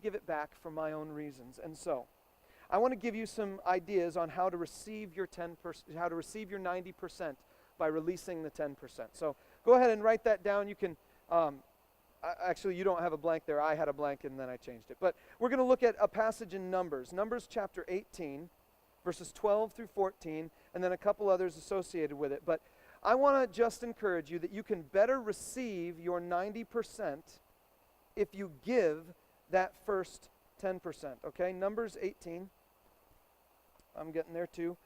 give it back for my own reasons. And so, I want to give you some ideas on how to receive your 10%, how to receive your 90% by releasing the 10%. So, go ahead and write that down. You can, actually, you don't have a blank there. I had a blank and then I changed it. But we're going to look at a passage in Numbers. Numbers chapter 18, verses 12 through 14, and then a couple others associated with it. But I want to just encourage you that you can better receive your 90% if you give that first 10%, okay? Numbers 18. I'm getting there too.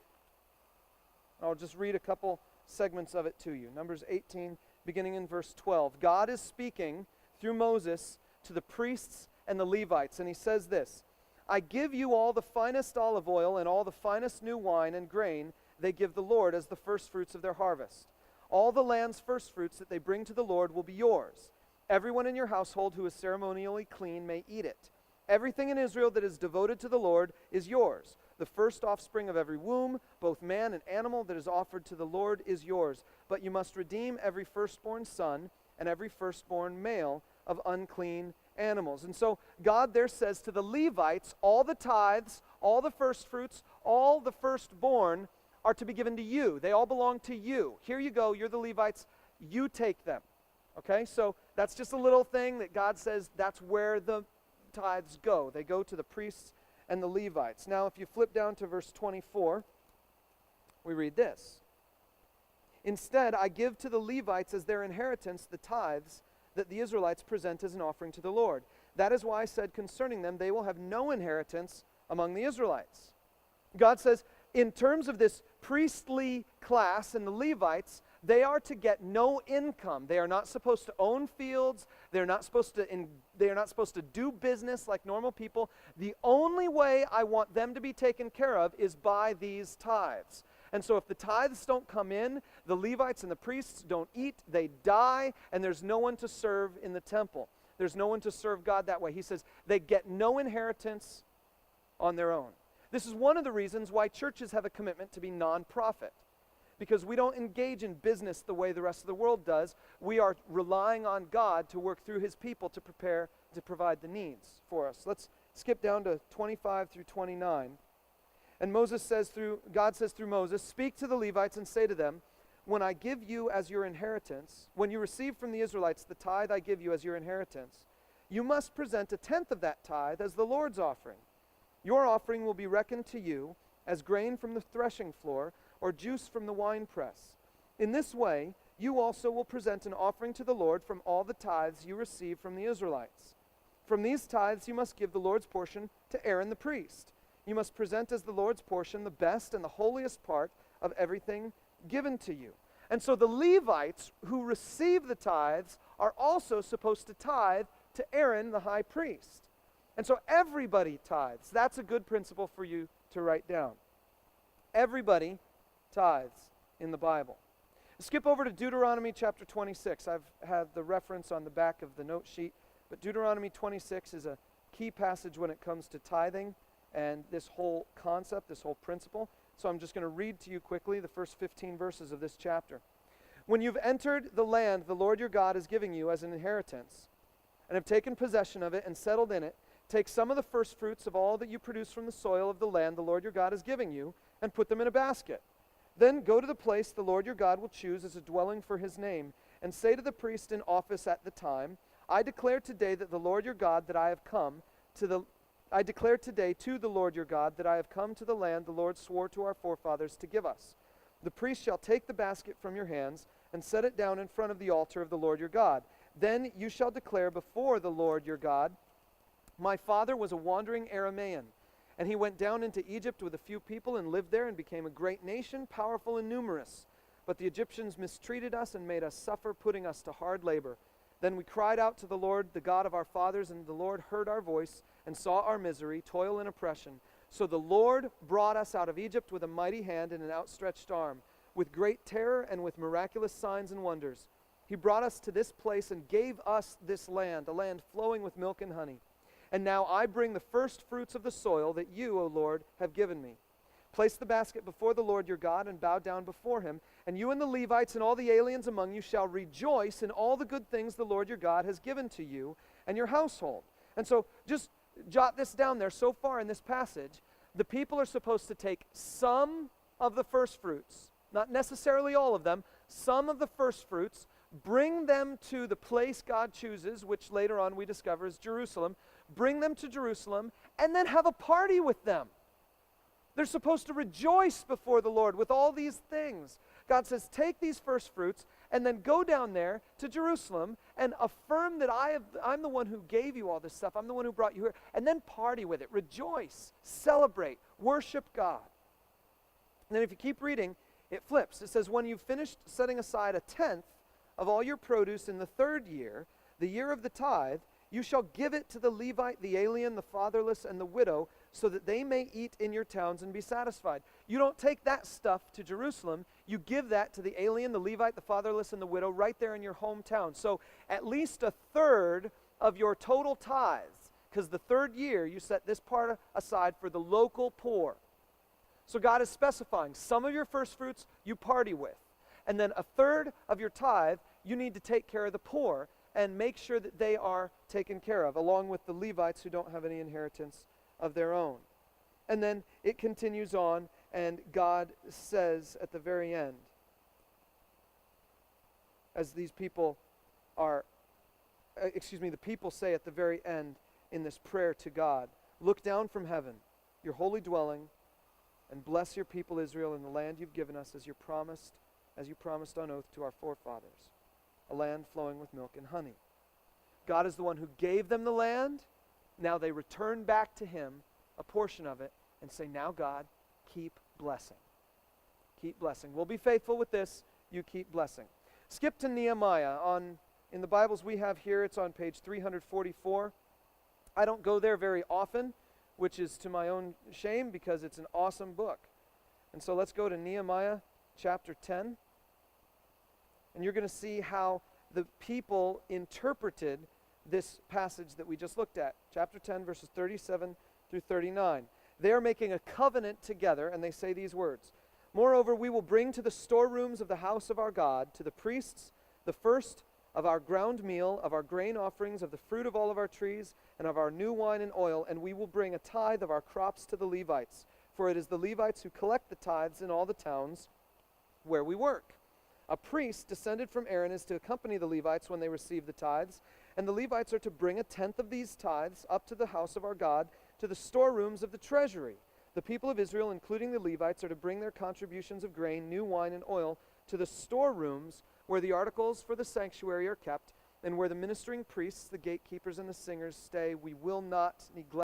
I'll just read a couple segments of it to you. Numbers 18, beginning in verse 12. God is speaking through Moses to the priests and the Levites, and he says this, I give you all the finest olive oil and all the finest new wine and grain they give the Lord as the first fruits of their harvest. All the land's first fruits that they bring to the Lord will be yours. Everyone in your household who is ceremonially clean may eat it. Everything in Israel that is devoted to the Lord is yours. The first offspring of every womb, both man and animal that is offered to the Lord is yours. But you must redeem every firstborn son and every firstborn male of unclean animals. And so God there says to the Levites, all the tithes, all the first fruits, all the firstborn are to be given to you. They all belong to you. Here you go, you're the Levites, you take them. Okay, so that's just a little thing that God says that's where the tithes go. They go to the priests and the Levites. Now, if you flip down to verse 24, we read this. Instead, I give to the Levites as their inheritance the tithes that the Israelites present as an offering to the Lord. That is why I said concerning them, they will have no inheritance among the Israelites. God says, in terms of this priestly class and the Levites, they are to get no income. They are not supposed to own fields. They're not supposed to do business like normal people. The only way I want them to be taken care of is by these tithes. And so if the tithes don't come in, the Levites and the priests don't eat, they die, and there's no one to serve in the temple. There's no one to serve God that way. He says they get no inheritance on their own. This is one of the reasons why churches have a commitment to be non-profit, because we don't engage in business the way the rest of the world does. We are relying on God to work through his people to provide the needs for us. Let's skip down to 25 through 29. And God says through Moses, speak to the Levites and say to them, when I give you as your inheritance, when you receive from the Israelites the tithe I give you as your inheritance, you must present a tenth of that tithe as the Lord's offering. Your offering will be reckoned to you as grain from the threshing floor or juice from the winepress. In this way, you also will present an offering to the Lord from all the tithes you receive from the Israelites. From these tithes you must give the Lord's portion to Aaron the priest. You must present as the Lord's portion the best and the holiest part of everything given to you. And so the Levites who receive the tithes are also supposed to tithe to Aaron the high priest. And so everybody tithes. That's a good principle for you to write down. Everybody tithes in the Bible. Skip over to Deuteronomy chapter 26. I've had the reference on the back of the note sheet, but Deuteronomy 26 is a key passage when it comes to tithing and this whole concept, this whole principle. So I'm just going to read to you quickly the first 15 verses of this chapter. When you've entered the land the Lord your God is giving you as an inheritance, and have taken possession of it and settled in it, take some of the first fruits of all that you produce from the soil of the land the Lord your God is giving you, and put them in a basket. Then go to the place the Lord your God will choose as a dwelling for his name, and say to the priest in office at the time, I declare today to the Lord your God that I have come to the land the Lord swore to our forefathers to give us. The priest shall take the basket from your hands and set it down in front of the altar of the Lord your God. Then you shall declare before the Lord your God, my father was a wandering Aramaean, and he went down into Egypt with a few people and lived there and became a great nation, powerful and numerous. But the Egyptians mistreated us and made us suffer, putting us to hard labor. Then we cried out to the Lord, the God of our fathers, and the Lord heard our voice and saw our misery, toil, and oppression. So the Lord brought us out of Egypt with a mighty hand and an outstretched arm, with great terror and with miraculous signs and wonders. He brought us to this place and gave us this land, a land flowing with milk and honey. And now I bring the first fruits of the soil that you, O Lord, have given me. Place the basket before the Lord your God and bow down before him, and you and the Levites and all the aliens among you shall rejoice in all the good things the Lord your God has given to you and your household. And so just jot this down there. So far in this passage, the people are supposed to take some of the first fruits, not necessarily all of them, some of the first fruits, bring them to the place God chooses, which later on we discover is Jerusalem, bring them to Jerusalem, and then have a party with them. They're supposed to rejoice before the Lord with all these things. God says, take these first fruits and then go down there to Jerusalem and affirm that I'm the one who gave you all this stuff. I'm the one who brought you here. And then party with it. Rejoice. Celebrate. Worship God. And then if you keep reading, it flips. It says, when you've finished setting aside a tenth of all your produce in the third year, the year of the tithe, you shall give it to the Levite, the alien, the fatherless, and the widow, so that they may eat in your towns and be satisfied. You don't take that stuff to Jerusalem. You give that to the alien, the Levite, the fatherless, and the widow right there in your hometown. So at least a third of your total tithes, because the third year you set this part aside for the local poor. So God is specifying some of your first fruits you party with, and then a third of your tithe you need to take care of the poor and make sure that they are taken care of, along with the Levites who don't have any inheritance of their own. And then it continues on, and God says at the very end, as these people are, the people say at the very end in this prayer to God, look down from heaven, your holy dwelling, and bless your people Israel in the land you've given us as you promised on oath to our forefathers, a land flowing with milk and honey. God is the one who gave them the land. Now they return back to him a portion of it and say, now God, keep blessing. Keep blessing. We'll be faithful with this. You keep blessing. Skip to Nehemiah. In the Bibles we have here, it's on page 344. I don't go there very often, which is to my own shame because it's an awesome book. And so let's go to Nehemiah chapter 10. And you're going to see how the people interpreted this passage that we just looked at. Chapter 10, verses 37 through 39. They are making a covenant together, and they say these words. Moreover, we will bring to the storerooms of the house of our God, to the priests, the first of our ground meal, of our grain offerings, of the fruit of all of our trees, and of our new wine and oil, and we will bring a tithe of our crops to the Levites. For it is the Levites who collect the tithes in all the towns where we work. A priest descended from Aaron is to accompany the Levites when they receive the tithes, and the Levites are to bring a tenth of these tithes up to the house of our God, to the storerooms of the treasury. The people of Israel, including the Levites, are to bring their contributions of grain, new wine, and oil to the storerooms where the articles for the sanctuary are kept, and where the ministering priests, the gatekeepers, and the singers stay. We will not neglect